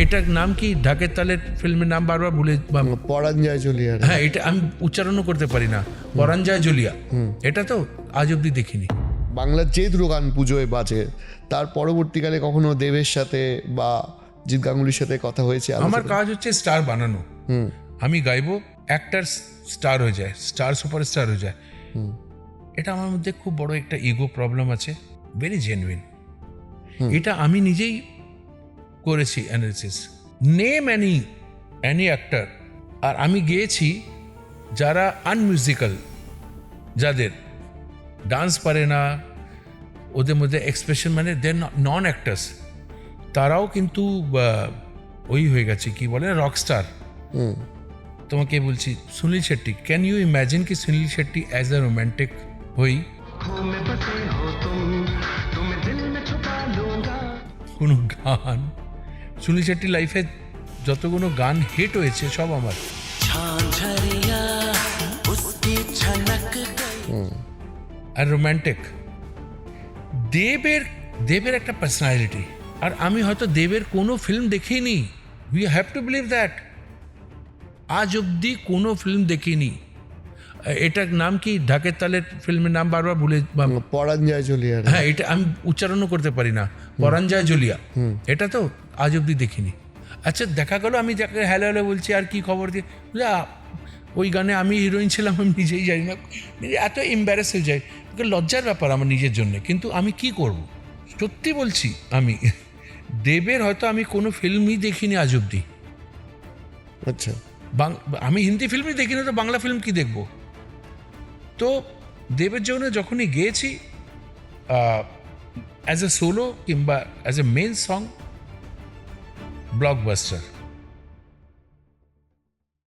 এটার নাম কি? ঢাকের তালের ফিল্মের নাম বারবার ভুলে পরাণ যায় জ্বলিয়া। হ্যাঁ, এটা আমি উচ্চারণও করতে পারি না। পরাণ যায় জ্বলিয়া, এটা তো আজ অব্দি দেখিনি। বাংলার যে দুটো গান পুজোয় বাজে, তার পরবর্তীকালে কখনো দেবের সাথে বা জিৎ গাঙ্গুলির সাথে কথা হয়েছে? আমার কাজ হচ্ছে স্টার বানানো। আমি গাইবো, অ্যাক্টার স্টার হয়ে যায়, স্টার সুপারস্টার হয়ে যায়। এটা আমার মধ্যে খুব বড় একটা ইগো প্রবলেম আছে, ভেরি জেনুইন। এটা আমি নিজেই করেছি অ্যানালিসিস। নেম এনি অ্যাক্টার, আর আমি গিয়েছি যারা আনমিউজিক্যাল, যাদের ডান্স পারে না, ওদের মধ্যে এক্সপ্রেশন, মানে দে নন অ্যাক্টার্স, তারাও কিন্তু ওই হয়ে গেছে, কি বলে, রকস্টার। তোমাকে বলছি, Sunil Shetty, can you imagine কি Sunil Shetty as a romantic হই কোনো গান, সুনীল শেট্টির লাইফে যতগুলো গান হিট হয়েছে সব আমার। আর রোম্যান্টিক দেবের একটা পার্সোনালিটি, আর আমি হয়তো দেবের কোনো ফিল্ম দেখিনি। We have to believe that. আজ অব্দি কোনো ফিল্ম দেখিনি। এটার নাম কি? ঢাকের তালের ফিল্মের নাম বারবার ভুলে পরাণ যায় জ্বলিয়া। হ্যাঁ, এটা আমি উচ্চারণও করতে পারি না। পরাণ যায় জ্বলিয়া, এটা তো আজ অব্দি দেখিনি। আচ্ছা, দেখা গেল আমি যাকে হ্যালো হ্যালো বলছি, আর কি খবর দিয়ে, ওই গানে আমি হিরোইন ছিলাম, আমি নিজেই জানি না, এত এম্বারেস হয়ে যায়, লজ্জার ব্যাপার আমার নিজের জন্য। কিন্তু আমি কি করব, সত্যি বলছি, আমি দেবের হয়তো আমি কোনো ফিল্মই দেখিনি আজ অব্দি। আচ্ছা, আমি হিন্দি ফিল্মই দেখিনি, তো বাংলা ফিল্ম কি দেখব? তো দেবের জন্য যখনই গেয়েছি অ্যাজ এ সোলো কিংবা as a main song, blockbuster.